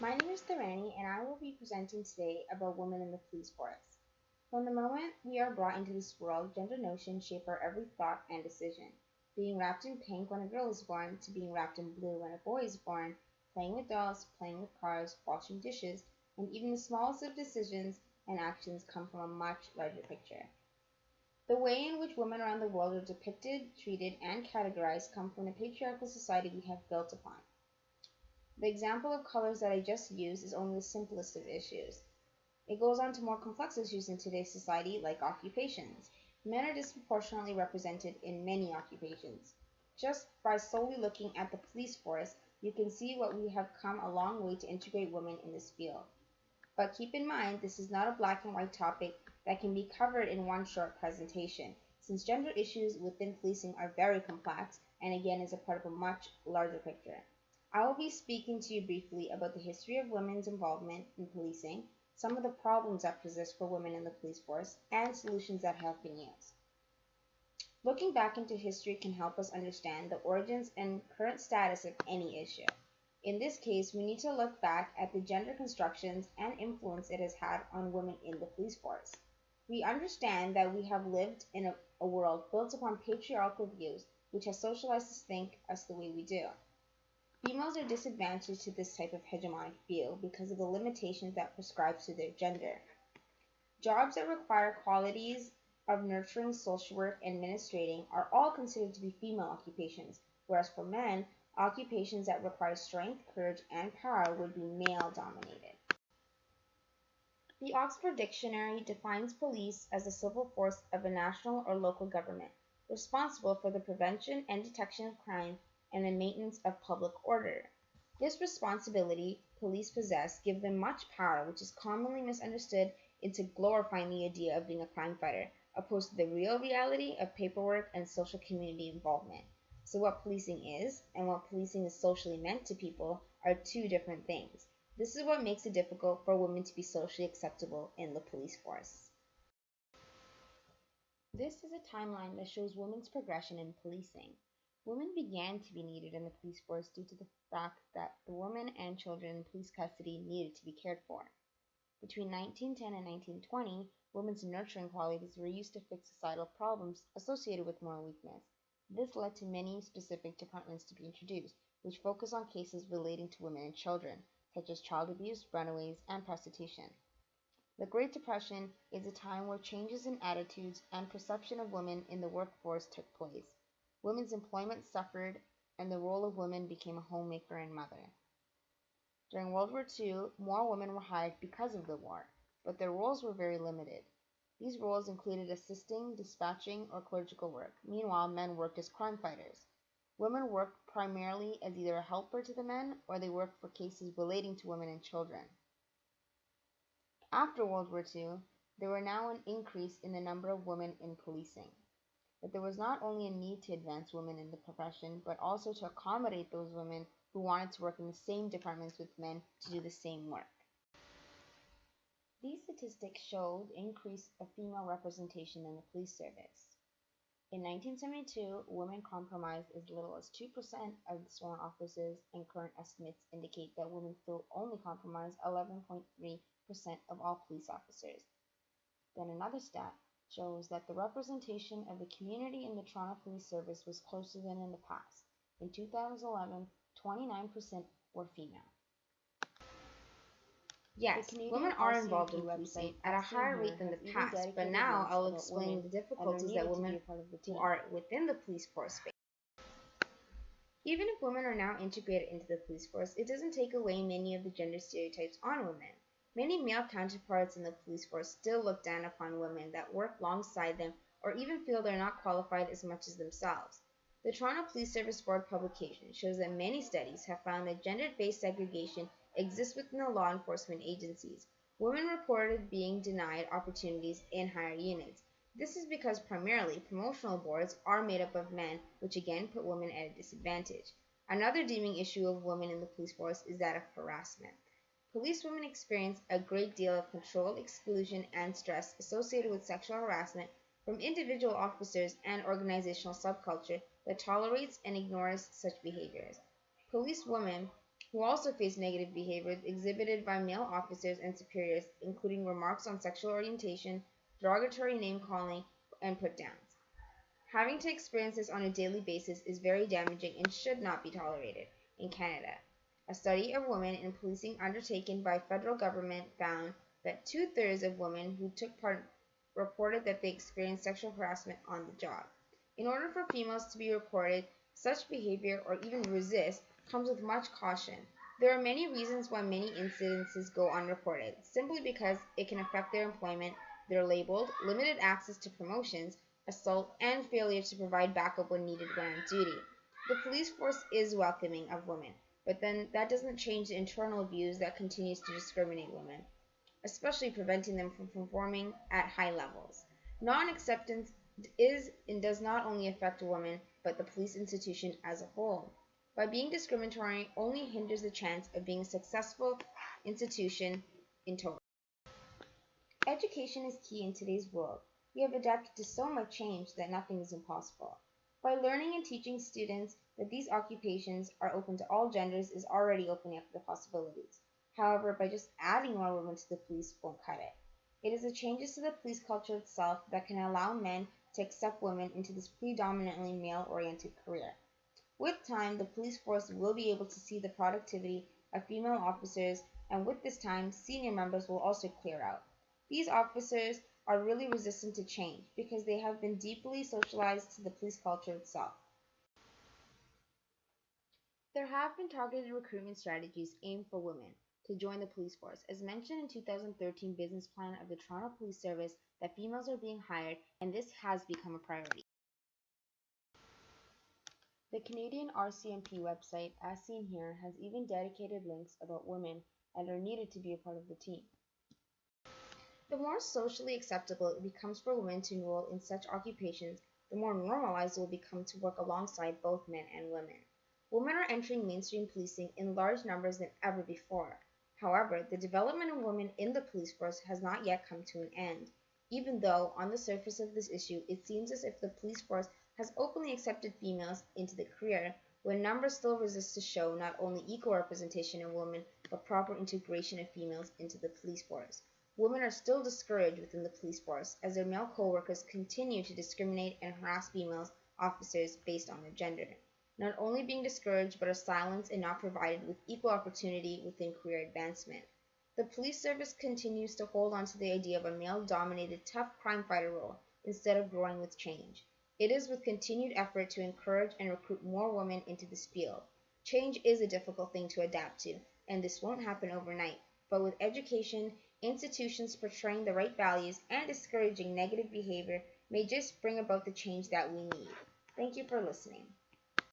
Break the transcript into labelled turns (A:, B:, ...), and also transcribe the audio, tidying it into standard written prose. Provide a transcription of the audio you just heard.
A: My name is Tharani, and I will be presenting today about women in the police force. From the moment we are brought into this world, gender notions shape our every thought and decision. Being wrapped in pink when a girl is born, to being wrapped in blue when a boy is born, playing with dolls, playing with cars, washing dishes, and even the smallest of decisions and actions come from a much larger picture. The way in which women around the world are depicted, treated, and categorized come from the patriarchal society we have built upon. The example of colors that I just used is only the simplest of issues. It goes on to more complex issues in today's society, like occupations. Men are disproportionately represented in many occupations. Just by solely looking at the police force, you can see what we have come a long way to integrate women in this field. But keep in mind, this is not a black and white topic that can be covered in one short presentation, since gender issues within policing are very complex and again is a part of a much larger picture. I will be speaking to you briefly about the history of women's involvement in policing, some of the problems that persist for women in the police force, and solutions that have been used. Looking back into history can help us understand the origins and current status of any issue. In this case, we need to look back at the gender constructions and influence it has had on women in the police force. We understand that we have lived in a world built upon patriarchal views, which has socialized us to think us the way we do. Females are disadvantaged to this type of hegemonic view because of the limitations that prescribe to their gender. Jobs that require qualities of nurturing, social work, and administrating are all considered to be female occupations, whereas for men, occupations that require strength, courage, and power would be male dominated. The Oxford Dictionary defines police as the civil force of a national or local government, responsible for the prevention and detection of crime and the maintenance of public order. This responsibility police possess gives them much power, which is commonly misunderstood into glorifying the idea of being a crime fighter, opposed to the real reality of paperwork and social community involvement. So what policing is, and what policing is socially meant to people, are two different things. This is what makes it difficult for women to be socially acceptable in the police force. This is a timeline that shows women's progression in policing. Women began to be needed in the police force due to the fact that the women and children in police custody needed to be cared for. Between 1910 and 1920, women's nurturing qualities were used to fix societal problems associated with moral weakness. This led to many specific departments to be introduced, which focus on cases relating to women and children, such as child abuse, runaways, and prostitution. The Great Depression is a time where changes in attitudes and perception of women in the workforce took place. Women's employment suffered, and the role of women became a homemaker and mother. During World War II, more women were hired because of the war, but their roles were very limited. These roles included assisting, dispatching, or clerical work. Meanwhile, men worked as crime fighters. Women worked primarily as either a helper to the men or they worked for cases relating to women and children. After World War II, there were now an increase in the number of women in policing. But there was not only a need to advance women in the profession, but also to accommodate those women who wanted to work in the same departments with men to do the same work. These statistics show the increase of female representation in the police service. In 1972, women comprised as little as 2% of the sworn officers, and current estimates indicate that women still only comprise 11.3% of all police officers. Then another stat shows that the representation of the community in the Toronto Police Service was closer than in the past. In 2011, 29% were female. Yes, women are involved in policing at a higher rate than the past, but now I'll explain the difficulties that women who are within the police force face. Even if women are now integrated into the police force, it doesn't take away many of the gender stereotypes on women. Many male counterparts in the police force still look down upon women that work alongside them or even feel they're not qualified as much as themselves. The Toronto Police Service Board publication shows that many studies have found that gender-based segregation exists within the law enforcement agencies. Women reported being denied opportunities in higher units. This is because primarily promotional boards are made up of men, which again put women at a disadvantage. Another deeming issue of women in the police force is that of harassment. Policewomen experience a great deal of control, exclusion, and stress associated with sexual harassment from individual officers and organizational subculture that tolerates and ignores such behaviors. Policewomen who also face negative behaviors exhibited by male officers and superiors, including remarks on sexual orientation, derogatory name calling, and put downs. Having to experience this on a daily basis is very damaging and should not be tolerated. In Canada, a study of women in policing undertaken by federal government found that two-thirds of women who took part reported that they experienced sexual harassment on the job. In order for females to be reported, such behavior or even resist comes with much caution. There are many reasons why many incidences go unreported, simply because it can affect their employment, their labeled, limited access to promotions, assault, and failure to provide backup when needed when on duty. The police force is welcoming of women, but then that doesn't change the internal abuse that continues to discriminate women, especially preventing them from performing at high levels. Non-acceptance is and does not only affect women, but the police institution as a whole. By being discriminatory only hinders the chance of being a successful institution in total. Education is key in today's world. We have adapted to so much change that nothing is impossible. By learning and teaching students that these occupations are open to all genders is already opening up the possibilities. However, by just adding more women to the police won't cut it. It is the changes to the police culture itself that can allow men to accept women into this predominantly male-oriented career. With time, the police force will be able to see the productivity of female officers, and with this time, senior members will also clear out. These officers are really resistant to change because they have been deeply socialized to the police culture itself. There have been targeted recruitment strategies aimed for women to join the police force. As mentioned in 2013 business plan of the Toronto Police Service, that females are being hired, and this has become a priority. The Canadian RCMP website, as seen here, has even dedicated links about women and are needed to be a part of the team. The more socially acceptable it becomes for women to enroll in such occupations, the more normalized it will become to work alongside both men and women. Women are entering mainstream policing in large numbers than ever before. However, the development of women in the police force has not yet come to an end, even though, on the surface of this issue, it seems as if the police force has openly accepted females into the career, when numbers still resist to show not only equal representation of women, but proper integration of females into the police force. Women are still discouraged within the police force, as their male co-workers continue to discriminate and harass female officers based on their gender. Not only being discouraged, but are silenced and not provided with equal opportunity within career advancement. The police service continues to hold on to the idea of a male-dominated tough crime fighter role instead of growing with change. It is with continued effort to encourage and recruit more women into this field. Change is a difficult thing to adapt to, and this won't happen overnight, but with education, institutions portraying the right values, and discouraging negative behavior may just bring about the change that we need. Thank you for listening.